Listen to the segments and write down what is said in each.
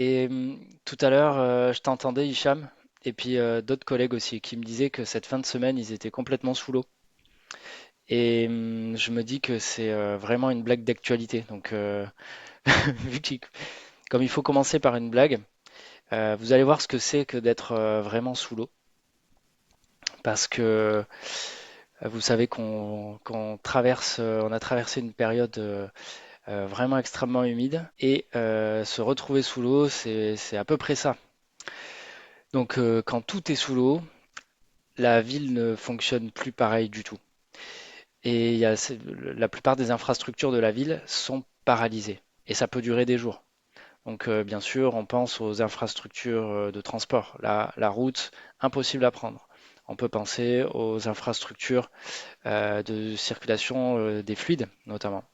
Et tout à l'heure, je t'entendais, Hicham, et puis d'autres collègues aussi, qui me disaient que cette fin de semaine, ils étaient complètement sous l'eau. Et je me dis que c'est vraiment une blague d'actualité. Donc, vu que- comme il faut commencer par une blague, vous allez voir ce que c'est que d'être vraiment sous l'eau. Parce que vous savez qu'on traverse, on a traversé une période vraiment extrêmement humide. Et se retrouver sous l'eau, c'est à peu près ça. Donc, quand tout est sous l'eau, la ville ne fonctionne plus pareil du tout. Et la plupart des infrastructures de la ville sont paralysées. Et ça peut durer des jours. Donc bien sûr, on pense aux infrastructures de transport. La route, impossible à prendre. On peut penser aux infrastructures de circulation des fluides, notamment.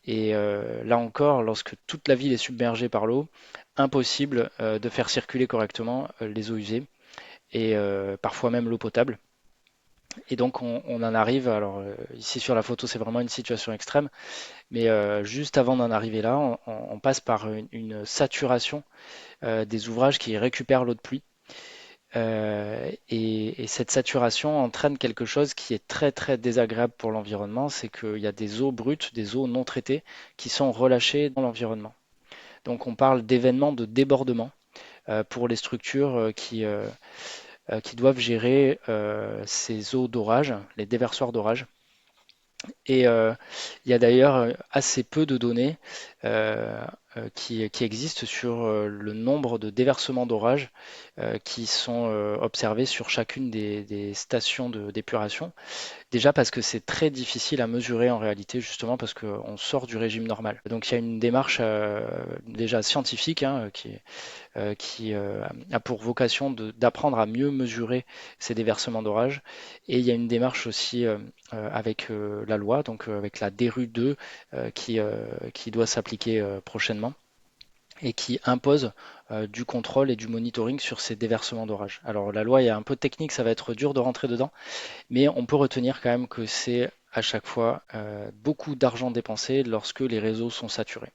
Et là encore, lorsque toute la ville est submergée par l'eau, impossible de faire circuler correctement les eaux usées et parfois même l'eau potable. Et donc on en arrive, alors ici sur la photo c'est vraiment une situation extrême, mais juste avant d'en arriver là, on passe par une saturation des ouvrages qui récupèrent l'eau de pluie. Et cette saturation entraîne quelque chose qui est très très désagréable pour l'environnement, c'est qu'il y a des eaux brutes, des eaux non traitées qui sont relâchées dans l'environnement. Donc on parle d'événements de débordement pour les structures qui doivent gérer ces eaux d'orage, les déversoirs d'orage. Et il y a d'ailleurs assez peu de données euh, qui existent sur le nombre de déversements d'orage qui sont observés sur chacune des stations d'épuration. Déjà parce que c'est très difficile à mesurer en réalité, justement parce qu'on sort du régime normal. Donc il y a une démarche déjà scientifique hein, qui a pour vocation d'apprendre à mieux mesurer ces déversements d'orage. Et il y a une démarche aussi avec la loi, donc avec la DRU 2 qui doit s'appliquer prochainement et qui impose du contrôle et du monitoring sur ces déversements d'orage. Alors la loi est un peu technique, ça va être dur de rentrer dedans, mais on peut retenir quand même que c'est à chaque fois beaucoup d'argent dépensé lorsque les réseaux sont saturés.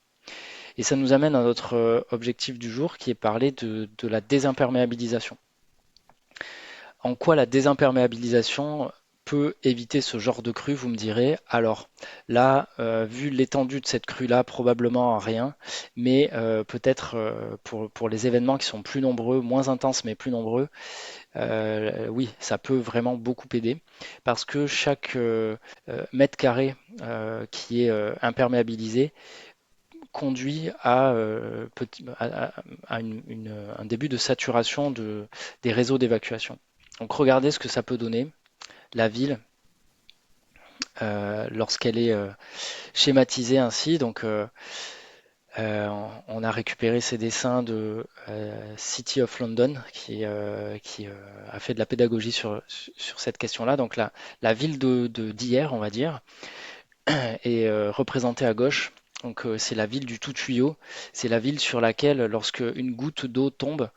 Et ça nous amène à notre objectif du jour qui est parler de la désimperméabilisation. En quoi la désimperméabilisation peut éviter ce genre de crue, vous me direz. Alors là, vu l'étendue de cette crue-là, probablement rien, mais peut-être pour les événements qui sont plus nombreux, moins intenses mais plus nombreux, oui, ça peut vraiment beaucoup aider parce que chaque mètre carré qui est imperméabilisé conduit à un début de saturation des réseaux d'évacuation. Donc regardez ce que ça peut donner, la ville, lorsqu'elle est schématisée ainsi. Donc on a récupéré ces dessins de City of London qui a fait de la pédagogie sur cette question-là. Donc la ville d'hier, on va dire, est représentée à gauche. Donc c'est la ville du tout tuyau. C'est la ville sur laquelle, lorsque une goutte d'eau tombe,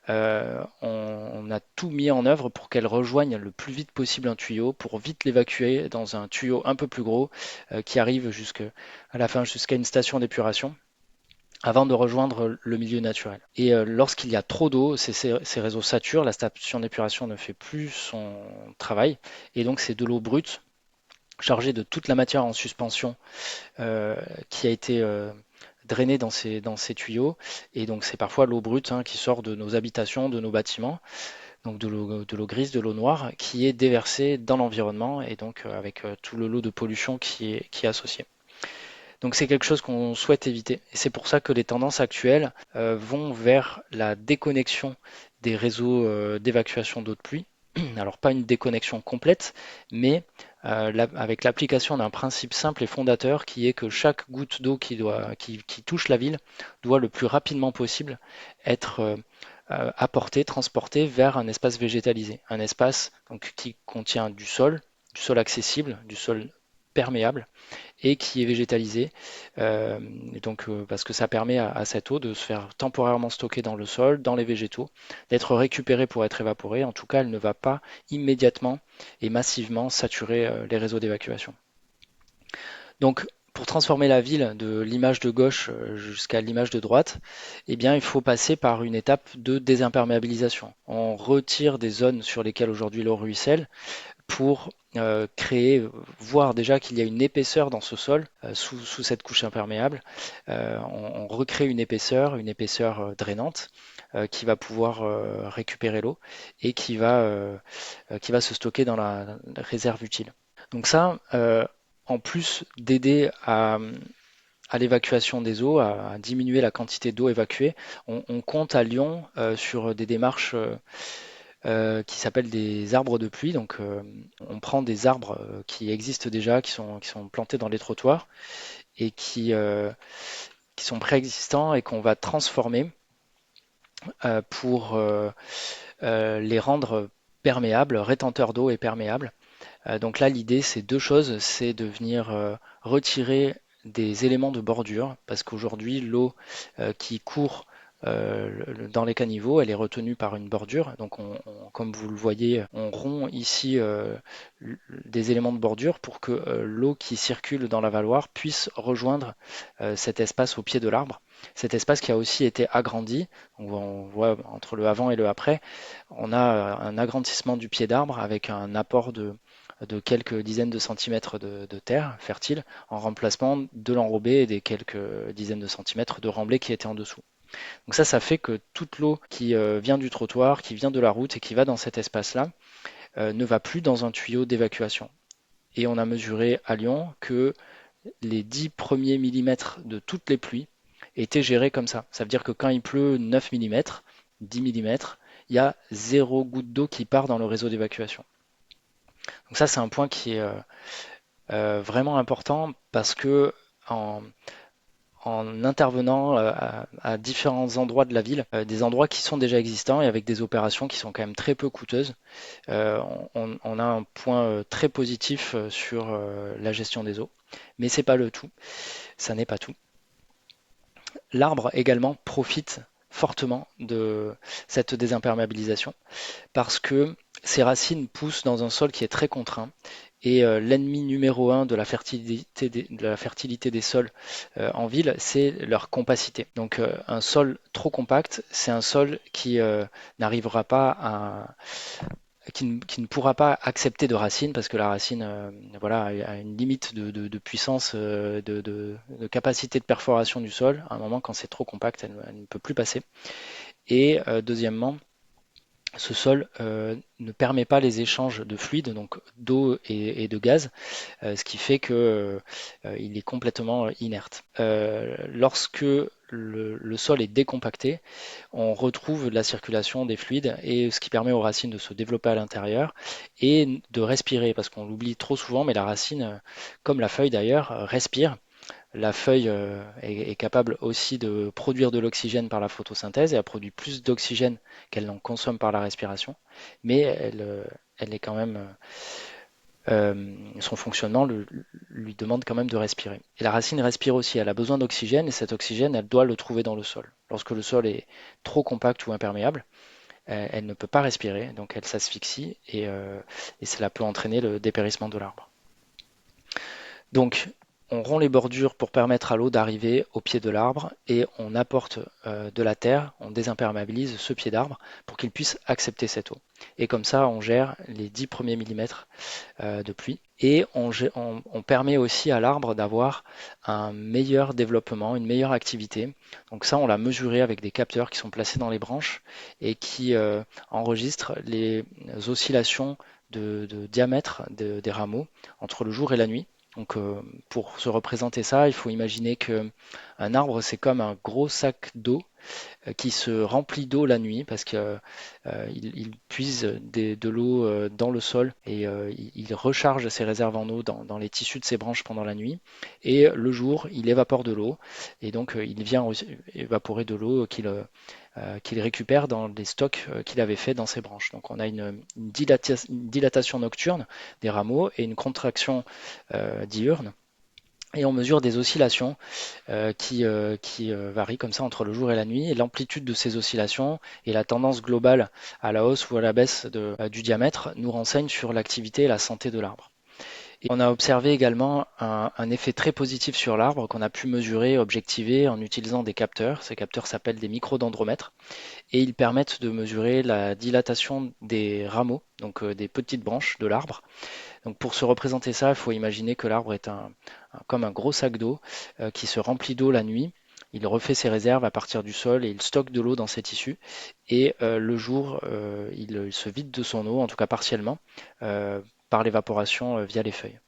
on a tout mis en œuvre pour qu'elle rejoigne le plus vite possible un tuyau, pour vite l'évacuer dans un tuyau un peu plus gros qui arrive à la fin jusqu'à une station d'épuration avant de rejoindre le milieu naturel. Et lorsqu'il y a trop d'eau, ces réseaux saturent, la station d'épuration ne fait plus son travail, et donc c'est de l'eau brute chargée de toute la matière en suspension euh, qui a été drainée dans ces tuyaux. Et donc c'est parfois l'eau brute hein, qui sort de nos habitations, de nos bâtiments, donc de l'eau grise, de l'eau noire, qui est déversée dans l'environnement et donc avec tout le lot de pollution qui est associé. Donc c'est quelque chose qu'on souhaite éviter. Et c'est pour ça que les tendances actuelles vont vers la déconnexion des réseaux d'évacuation d'eau de pluie. Alors pas une déconnexion complète, mais avec l'application d'un principe simple et fondateur qui est que chaque goutte d'eau qui touche la ville doit le plus rapidement possible être apportée, transportée vers un espace végétalisé, un espace donc, qui contient du sol accessible, du sol perméable et qui est végétalisé. Parce que ça permet à cette eau de se faire temporairement stocker dans le sol, dans les végétaux, d'être récupérée pour être évaporée. En tout cas, elle ne va pas immédiatement et massivement saturer les réseaux d'évacuation. Donc, Pour transformer la ville de l'image de gauche jusqu'à l'image de droite, eh bien, il faut passer par une étape de désimperméabilisation. On retire des zones sur lesquelles aujourd'hui l'eau ruisselle pour créer, voir déjà qu'il y a une épaisseur dans ce sol sous cette couche imperméable. On recrée une épaisseur drainante qui va pouvoir récupérer l'eau et qui va se stocker dans la réserve utile. Donc ça, en plus d'aider à l'évacuation des eaux, à diminuer la quantité d'eau évacuée, on compte à Lyon sur des démarches qui s'appellent des arbres de pluie. Donc, on prend des arbres qui existent déjà, qui sont plantés dans les trottoirs et qui sont préexistants et qu'on va transformer pour les rendre perméables, rétenteurs d'eau et perméables. Donc là, l'idée, c'est deux choses, c'est de venir retirer des éléments de bordure, parce qu'aujourd'hui, l'eau qui court dans les caniveaux, elle est retenue par une bordure. Donc, comme vous le voyez, on rompt ici des éléments de bordure pour que l'eau qui circule dans la Valoire puisse rejoindre cet espace au pied de l'arbre. Cet espace qui a aussi été agrandi. On voit entre le avant et le après, on a un agrandissement du pied d'arbre avec un apport de quelques dizaines de centimètres de terre fertile en remplacement de l'enrobé et des quelques dizaines de centimètres de remblai qui étaient en dessous. Donc ça fait que toute l'eau qui vient du trottoir, qui vient de la route et qui va dans cet espace-là, ne va plus dans un tuyau d'évacuation. Et on a mesuré à Lyon que les 10 premiers millimètres de toutes les pluies étaient gérés comme ça. Ça veut dire que quand il pleut 9 mm, 10 mm, il y a 0 goutte d'eau qui part dans le réseau d'évacuation. Donc ça, c'est un point qui est vraiment important parce que en, en intervenant à différents endroits de la ville, des endroits qui sont déjà existants et avec des opérations qui sont quand même très peu coûteuses, on a un point très positif sur la gestion des eaux. Mais c'est pas le tout, ça n'est pas tout. L'arbre également profite fortement de cette désimperméabilisation parce que ces racines poussent dans un sol qui est très contraint. Et l'ennemi numéro un de la fertilité des sols en ville, c'est leur compacité. Donc un sol trop compact, c'est un sol qui n'arrivera pas à, qui ne pourra pas accepter de racines parce que la racine voilà, a une limite de puissance, de capacité de perforation du sol. À un moment, quand c'est trop compact, elle ne peut plus passer. Et deuxièmement, ce sol ne permet pas les échanges de fluides, donc d'eau et de gaz, ce qui fait que il est complètement inerte. Lorsque le sol est décompacté, on retrouve la circulation des fluides et ce qui permet aux racines de se développer à l'intérieur et de respirer, parce qu'on l'oublie trop souvent, mais la racine, comme la feuille d'ailleurs, respire. La feuille est capable aussi de produire de l'oxygène par la photosynthèse et a produit plus d'oxygène qu'elle n'en consomme par la respiration, mais elle est quand même son fonctionnement lui demande quand même de respirer. Et la racine respire aussi, elle a besoin d'oxygène et cet oxygène, elle doit le trouver dans le sol. Lorsque le sol est trop compact ou imperméable, elle ne peut pas respirer, donc elle s'asphyxie et cela peut entraîner le dépérissement de l'arbre. Donc on rompt les bordures pour permettre à l'eau d'arriver au pied de l'arbre et on apporte de la terre, on désimperméabilise ce pied d'arbre pour qu'il puisse accepter cette eau. Et comme ça, on gère les 10 premiers millimètres de pluie et on permet aussi à l'arbre d'avoir un meilleur développement, une meilleure activité. Donc ça, on l'a mesuré avec des capteurs qui sont placés dans les branches et qui enregistrent les oscillations de diamètre des rameaux entre le jour et la nuit. Donc, pour se représenter ça, il faut imaginer qu'un arbre, c'est comme un gros sac d'eau qui se remplit d'eau la nuit parce qu'il il puise de l'eau dans le sol et il recharge ses réserves en eau dans les tissus de ses branches pendant la nuit. Et le jour, il évapore de l'eau et donc il vient évaporer de l'eau qu'il récupère dans les stocks qu'il avait fait dans ses branches. Donc on a une dilatation nocturne des rameaux et une contraction diurne. Et on mesure des oscillations qui varient comme ça entre le jour et la nuit. Et l'amplitude de ces oscillations et la tendance globale à la hausse ou à la baisse du diamètre nous renseignent sur l'activité et la santé de l'arbre. Et on a observé également un effet très positif sur l'arbre qu'on a pu mesurer, objectiver en utilisant des capteurs. Ces capteurs s'appellent des microdendromètres et ils permettent de mesurer la dilatation des rameaux, donc des petites branches de l'arbre. Donc pour se représenter ça, il faut imaginer que l'arbre est comme un gros sac d'eau qui se remplit d'eau la nuit. Il refait ses réserves à partir du sol et il stocke de l'eau dans ses tissus. Et le jour, il se vide de son eau, en tout cas partiellement, euh, par l'évaporation via les feuilles.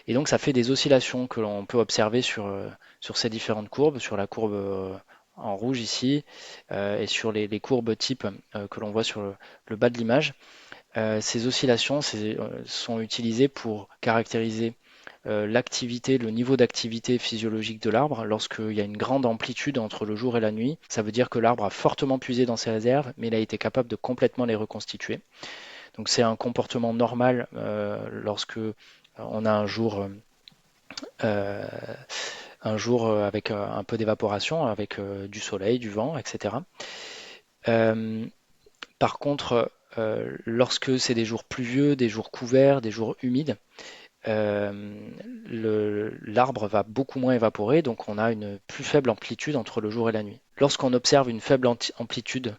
Et donc ça fait des oscillations que l'on peut observer sur ces différentes courbes, sur la courbe en rouge ici, et sur les courbes type que l'on voit sur le bas de l'image. Ces oscillations sont utilisées pour caractériser l'activité, le niveau d'activité physiologique de l'arbre lorsqu'il y a une grande amplitude entre le jour et la nuit. Ça veut dire que l'arbre a fortement puisé dans ses réserves, mais il a été capable de complètement les reconstituer. Donc c'est un comportement normal lorsque on a euh, un jour avec un peu d'évaporation, avec du soleil, du vent, etc. Euh, Par contre, lorsque c'est des jours pluvieux, des jours couverts, des jours humides, euh, l'arbre va beaucoup moins évaporer, donc on a une plus faible amplitude entre le jour et la nuit. Lorsqu'on observe une faible amplitude,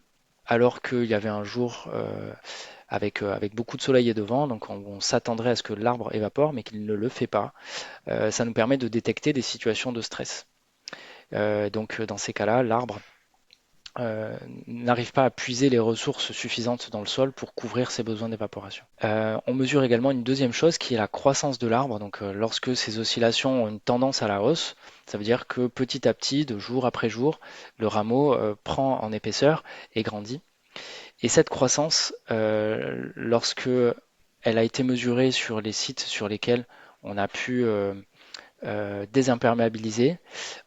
alors qu'il y avait un jour avec beaucoup de soleil et de vent, donc on s'attendrait à ce que l'arbre évapore, mais qu'il ne le fait pas, ça nous permet de détecter des situations de stress. Donc dans ces cas-là, l'arbre euh, n'arrive pas à puiser les ressources suffisantes dans le sol pour couvrir ses besoins d'évaporation. On mesure également une deuxième chose qui est la croissance de l'arbre. Donc lorsque ces oscillations ont une tendance à la hausse, ça veut dire que petit à petit, de jour après jour, le rameau prend en épaisseur et grandit. Et cette croissance, lorsque elle a été mesurée sur les sites sur lesquels on a pu désimperméabiliser,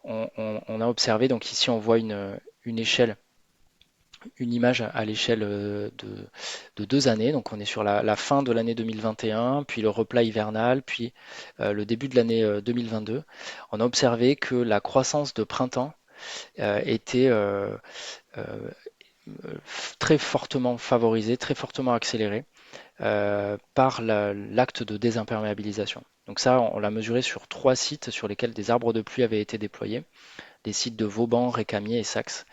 on a observé, donc ici on voit une échelle, une image à l'échelle de 2 années. Donc on est sur la fin de l'année 2021, puis le replat hivernal, puis le début de l'année 2022. On a observé que la croissance de printemps était euh, très fortement favorisée, très fortement accélérée par l'acte de désimperméabilisation. Donc ça, on l'a mesuré sur 3 sites sur lesquels des arbres de pluie avaient été déployés, les sites de Vauban, Récamier et Saxe.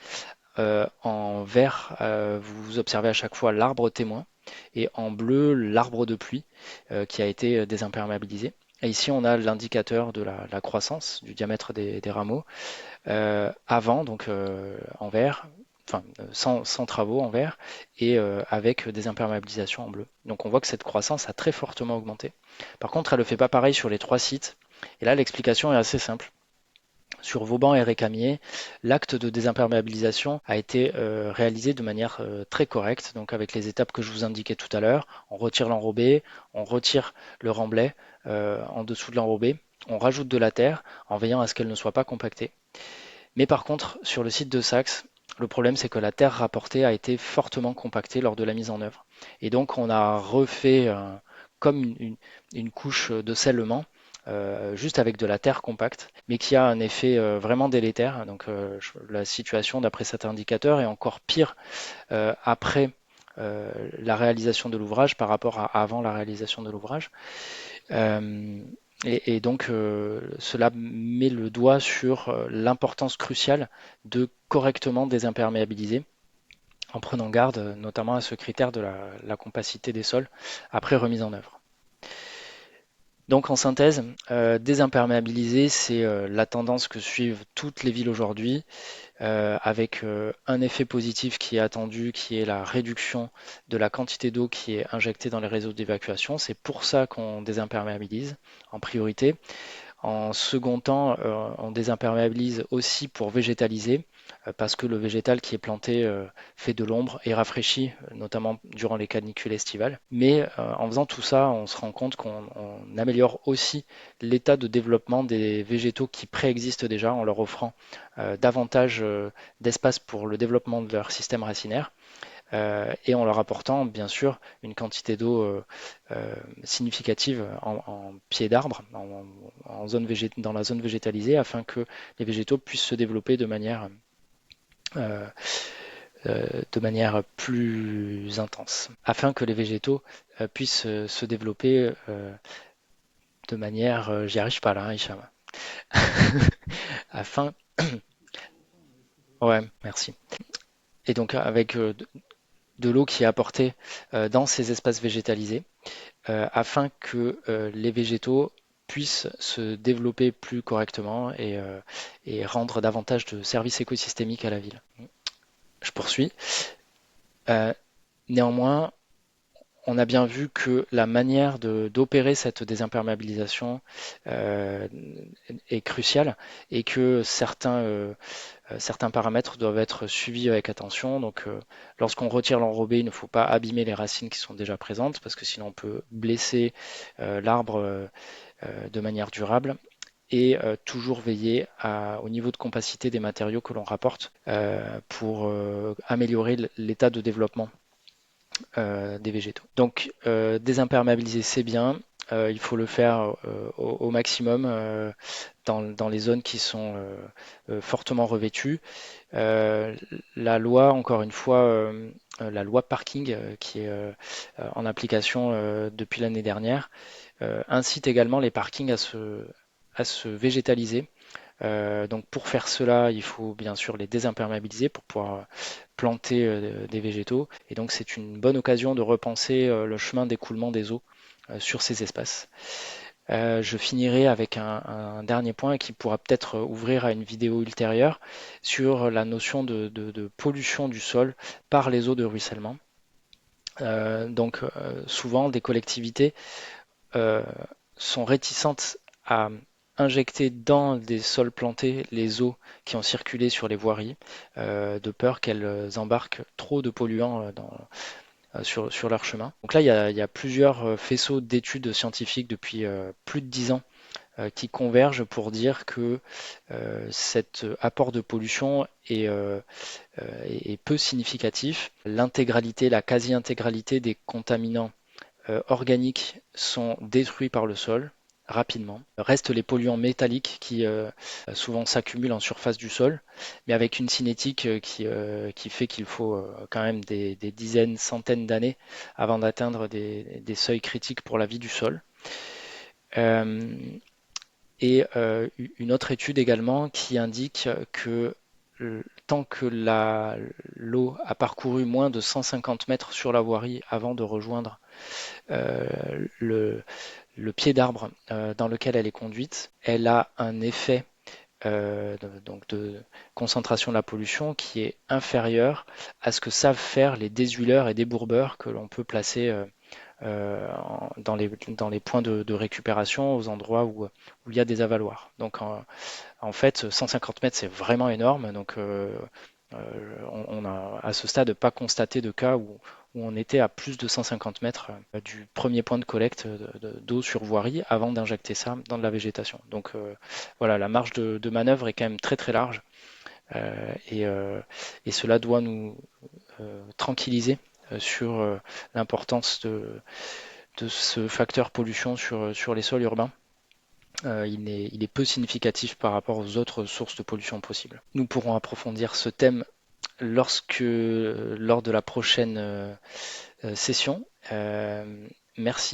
En vert, vous observez à chaque fois l'arbre témoin et en bleu l'arbre de pluie qui a été désimperméabilisé. Et ici, on a l'indicateur de la croissance, du diamètre des rameaux, avant, donc en vert, enfin sans travaux en vert, et avec des imperméabilisations en bleu. Donc on voit que cette croissance a très fortement augmenté. Par contre, elle ne fait pas pareil sur les 3 sites. Et là, l'explication est assez simple. Sur Vauban et Récamier, l'acte de désimperméabilisation a été réalisé de manière très correcte, donc avec les étapes que je vous indiquais tout à l'heure. On retire l'enrobé, on retire le remblai en dessous de l'enrobé, on rajoute de la terre en veillant à ce qu'elle ne soit pas compactée. Mais par contre, sur le site de Saxe, le problème c'est que la terre rapportée a été fortement compactée lors de la mise en œuvre. Et donc on a refait comme une couche de scellement juste avec de la terre compacte, mais qui a un effet vraiment délétère. Donc la situation d'après cet indicateur est encore pire après la réalisation de l'ouvrage par rapport à avant la réalisation de l'ouvrage. Euh, et donc cela met le doigt sur l'importance cruciale de correctement désimperméabiliser en prenant garde notamment à ce critère de la compacité des sols après remise en œuvre. Donc en synthèse, désimperméabiliser, c'est la tendance que suivent toutes les villes aujourd'hui, avec un effet positif qui est attendu, qui est la réduction de la quantité d'eau qui est injectée dans les réseaux d'évacuation. C'est pour ça qu'on désimperméabilise en priorité. En second temps, on désimperméabilise aussi pour végétaliser, parce que le végétal qui est planté fait de l'ombre et rafraîchit, notamment durant les canicules estivales. Mais en faisant tout ça, on se rend compte qu'on améliore aussi l'état de développement des végétaux qui préexistent déjà en leur offrant davantage d'espace pour le développement de leur système racinaire et en leur apportant bien sûr une quantité d'eau significative en pied d'arbre, dans la zone végétalisée, afin que les végétaux puissent se développer euh, de manière plus intense, afin que les végétaux puissent se développer de manière, j'y arrive pas là, hein, Hicham. Afin, ouais, merci. Et donc avec de l'eau qui est apportée dans ces espaces végétalisés, afin que les végétaux puissent se développer plus correctement et rendre davantage de services écosystémiques à la ville. Je poursuis. Euh, Néanmoins, on a bien vu que la manière d'opérer cette désimperméabilisation euh, est cruciale et que certains paramètres doivent être suivis avec attention. Donc, lorsqu'on retire l'enrobé, il ne faut pas abîmer les racines qui sont déjà présentes parce que sinon on peut blesser l'arbre de manière durable. Et toujours veiller au niveau de compacité des matériaux que l'on rapporte pour améliorer l'état de développement des végétaux. Donc désimperméabiliser c'est bien, il faut le faire au maximum dans les zones qui sont fortement revêtues. Euh, la loi, encore une fois, la loi parking qui est en application depuis l'année dernière, incite également les parkings à se végétaliser. Donc pour faire cela, il faut bien sûr les désimperméabiliser pour pouvoir planter des végétaux. Et donc c'est une bonne occasion de repenser le chemin d'écoulement des eaux sur ces espaces. Je finirai avec un dernier point qui pourra peut-être ouvrir à une vidéo ultérieure sur la notion de pollution du sol par les eaux de ruissellement. Donc souvent des collectivités euh, sont réticentes à injecter dans des sols plantés les eaux qui ont circulé sur les voiries, de peur qu'elles embarquent trop de polluants sur leur chemin. Donc là, il y a plusieurs faisceaux d'études scientifiques depuis plus de 10 ans qui convergent pour dire que cet apport de pollution est peu significatif. L'intégralité, la quasi-intégralité des contaminants organiques sont détruits par le sol rapidement. Restent les polluants métalliques qui souvent s'accumulent en surface du sol, mais avec une cinétique qui fait qu'il faut quand même des dizaines, centaines d'années avant d'atteindre des seuils critiques pour la vie du sol. Euh, et une autre étude également qui indique que tant que l'eau a parcouru moins de 150 mètres sur la voirie avant de rejoindre euh, le, le pied d'arbre dans lequel elle est conduite, elle a un effet donc de concentration de la pollution qui est inférieur à ce que savent faire les désuileurs et débourbeurs que l'on peut placer dans les points de récupération aux endroits où il y a des avaloirs. Donc en fait, 150 mètres, c'est vraiment énorme. Donc on n'a à ce stade pas constaté de cas où on était à plus de 150 mètres du premier point de collecte d'eau sur voirie avant d'injecter ça dans de la végétation. Donc voilà, la marge de manœuvre est quand même très très large et cela doit nous tranquilliser sur l'importance de ce facteur pollution sur les sols urbains. Il est peu significatif par rapport aux autres sources de pollution possibles. Nous pourrons approfondir ce thème lors de la prochaine session. Merci